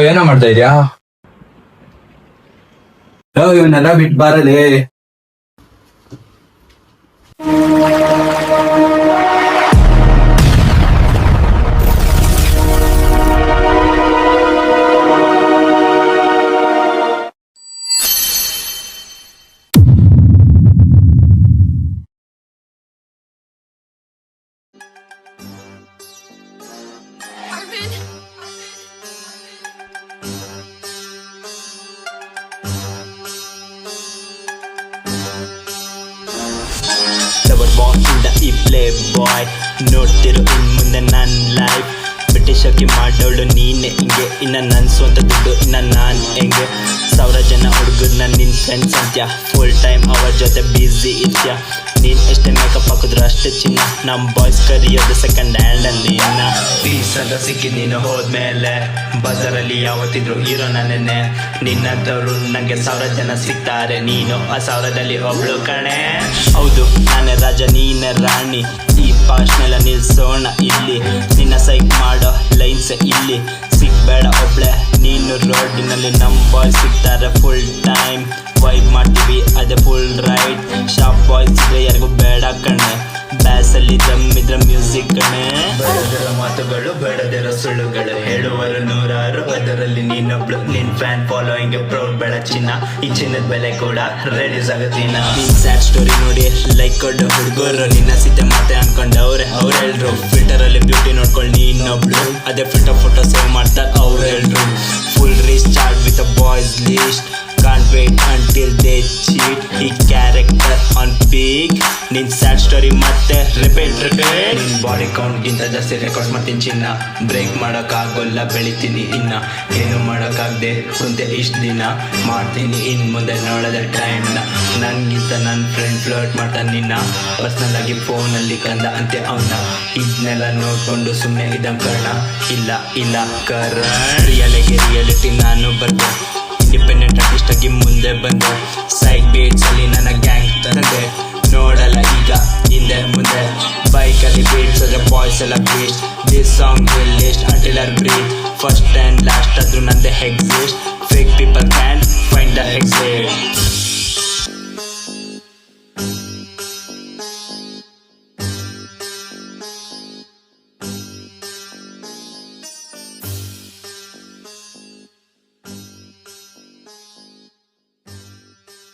ಏನೋ ಮಾಡ್ತಾ ಇದ್ಯಾ? ಇವನ್ನೆಲ್ಲ ಬಿಟ್ ಬಾರಲೇ. ಲವರ್ ಬಾಯ್ ಇಂದ ಈ ಪ್ಲೇ ಬಾಯ್ ನೋಡ್ತಿರೋ ಇನ್ ಮುಂದೆ ನನ್ನ ಲೈಫ್ ಬ್ರಿಟಿಷಕ್ಕೆ ಮಾಡೋಳು ನೀನೆ ಹಿಂಗೆ ಇನ್ನ ನನ್ನ ಸ್ವಂತ ದುಡ್ಡು ಇನ್ನ ನಾನು ಹೆಂಗೆ 1000 ಜನ ಹುಡುಗರನ್ನ ನಿನ್ನ ಫ್ರೆಂಡ್ಸ್ ಅಂತ್ಯ ಫುಲ್ ಟೈಮ್ ಅವ್ರ ಜೊತೆ ಬ್ಯುಸಿ ಇರ್ತ್ಯ ನೀನ್ ಎಷ್ಟೇ ಮೇಕಪ್ ಹಾಕಿದ್ರು ಅಷ್ಟೇ ಚಿನ್ನ ನಮ್ಮ ಬಾಯ್ಸ್ ಕರಿಯೋದು ಸೆಕೆಂಡ್ ಹ್ಯಾಂಡ್ ಅಂದಿನ್ನ ಪೀಸ್ ಅಂತ ಸಿಕ್ಕಿ ನೀನು ಹೋದ್ಮೇಲೆ ಬಜಾರಲ್ಲಿ ಯಾವತ್ತಿದ್ರು ಹೀರೋ ನನ್ನೇ ನಿನ್ನಂತವ್ರು ನಂಗೆ 1000 ಜನ ಸಿಗ್ತಾರೆ ನೀನು ಆ 1000ದಲ್ಲಿ ಒಬ್ಳು ಕಣೆ ಹೌದು ನಾನೇ ರಾಜ ನೀನೇ ರಾಣಿ ಈ ಪಾಸ್ನೆಲ್ಲ ನಿಲ್ಸೋಣ ಇಲ್ಲಿ ನಿನ್ನ ಸೈಕ್ ಮಾಡೋ ಲೈನ್ಸ್ ಇಲ್ಲಿ ಸಿಗ್ಬೇಡ ಒಬ್ಳೆ ನೀನು ರೋಡಿನಲ್ಲಿ ನಮ್ಮ ಬಾಯ್ ಸಿಗ್ತಾರೆ ಫುಲ್ ಟೈಮ್ ವೈಬ್ ಮಾಡ್ತೀವಿ ಅದೇ ಫುಲ್ ರೈಟ್ ಶಾಪ್ ಬಾಯ್ಸ್ ಇದ್ರೆ ಯಾರಿಗೂ ಬೇಡ ಕಣೆ ಬ್ಯಾಸಲ್ಲಿ ದಮ್ಮಿದ್ರ ಮ್ಯೂಸಿಕ್ ಕಣೆ ಬೇಡದಿರೋ ಮಾತುಗಳು ಬೇಡದಿರೋ ಸುಳ್ಳುಗಳು ಹೇಳುವರು 100 ಅದರಲ್ಲಿ ನೀನೊಬ್ಳು ನಿನ್ ಫ್ಯಾನ್ ಫಾಲೋಯಿಂಗ್ ಪ್ರೌಡ್ ಬೇಡ ಚಿನ್ನ ಈ ಚಿನ್ನದ ಬೆಲೆ ಕೂಡ ರೆಡ್ಯೂಸ್ ಆಗುತ್ತೀನ ನಿನ್ ಸ್ಯಾಡ್ ಸ್ಟೋರಿ ನೋಡಿ ಲೈಕ್ ಕೊಡು ಹುಡುಗರು ನಿನ್ನ ಸಿದ್ದೆ ಮಾತೆ ಅನ್ಕೊಂಡವ್ರೆ ಅವ್ರೆಲ್ರು ಫಿಲ್ಟರ್ ಅಲ್ಲಿ ಬ್ಯೂಟಿ ನೋಡ್ಕೊಂಡು ನೀನೊಬ್ಳು ಅದೇ ಫಿಲ್ಟರ್ ಫೋಟೋ ಸೇವ್ ಮಾಡ್ತಾರೆ ಅವ್ರೆಲ್ರು full recharge with a boys list can't wait until they cheat ಈ ಕ್ಯಾರೆಕ್ಟರ್ ಆನ್ ಪೀಕ್ ನಿನ್ ಸ್ಯಾಡ್ ಸ್ಟೋರಿ ಮತ್ತೆ ರಿಪೀಟ್ ನಿನ್ ಬಾಡಿ ಕೌಂಟ್ ಗಿಂತ ಜಾಸ್ತಿ ರೆಕಾರ್ಡ್ಸ್ ಮಾಡ್ತೀನಿ ಚಿನ್ನ ಬ್ರೇಕ್ ಮಾಡೋಕ್ಕಾಗೋಲ್ಲ ಬೆಳಿತೀನಿ ಇನ್ನ ಏನು ಮಾಡೋಕ್ಕಾಗದೆ ಕುಂತೆ ಇಷ್ಟು ದಿನ ಮಾಡ್ತೀನಿ ಇನ್ ಮುಂದೆ ನೋಡೋದ ಟೈಮ್ನ ನನ್ಗಿಂತ ನನ್ನ ಫ್ರೆಂಡ್ ಫ್ಲರ್ಟ್ ಮಾಡ್ತಾನೆ ನಿನ್ನ ಪರ್ಸ್ನಲ್ ಆಗಿ ಫೋನಲ್ಲಿ ಕಂದ ಅಂತೆ ಅವನ್ನ ಇದನ್ನೆಲ್ಲ ನೋಡ್ಕೊಂಡು ಸುಮ್ಮನೆ ಇದ್ದಂಗೆ ಕರ್ಣ ಇಲ್ಲ ಕರ್ಣ ರಿಯಾಲಿಟಿ ನಾನು ಬರ್ದೆ ಇಂಡಿಪೆಂಡೆಂಟ್ ಆರ್ಟಿಸ್ಟ್ ಆಗಿ ಮುಂದೆ ಬಂದೆ ಸೈಡ್ ಬೀಟ್ಸ್ ಅಲ್ಲಿ ನನ್ನ ಗ್ಯಾಂಗ್ ತಂದೆ ನೋಡಲ್ಲ ಈಗ ಹಿಂದೆ ಮುಂದೆ ಬೈಕಲ್ಲಿ ಬೀಟ್ಸ್ ಅದ್ರ ಬಾಯ್ಸ್ ಎಲ್ಲ beats this song will list until our breath first and last ಆದ್ರೂ ನಂದೇ exist fake people can find the exit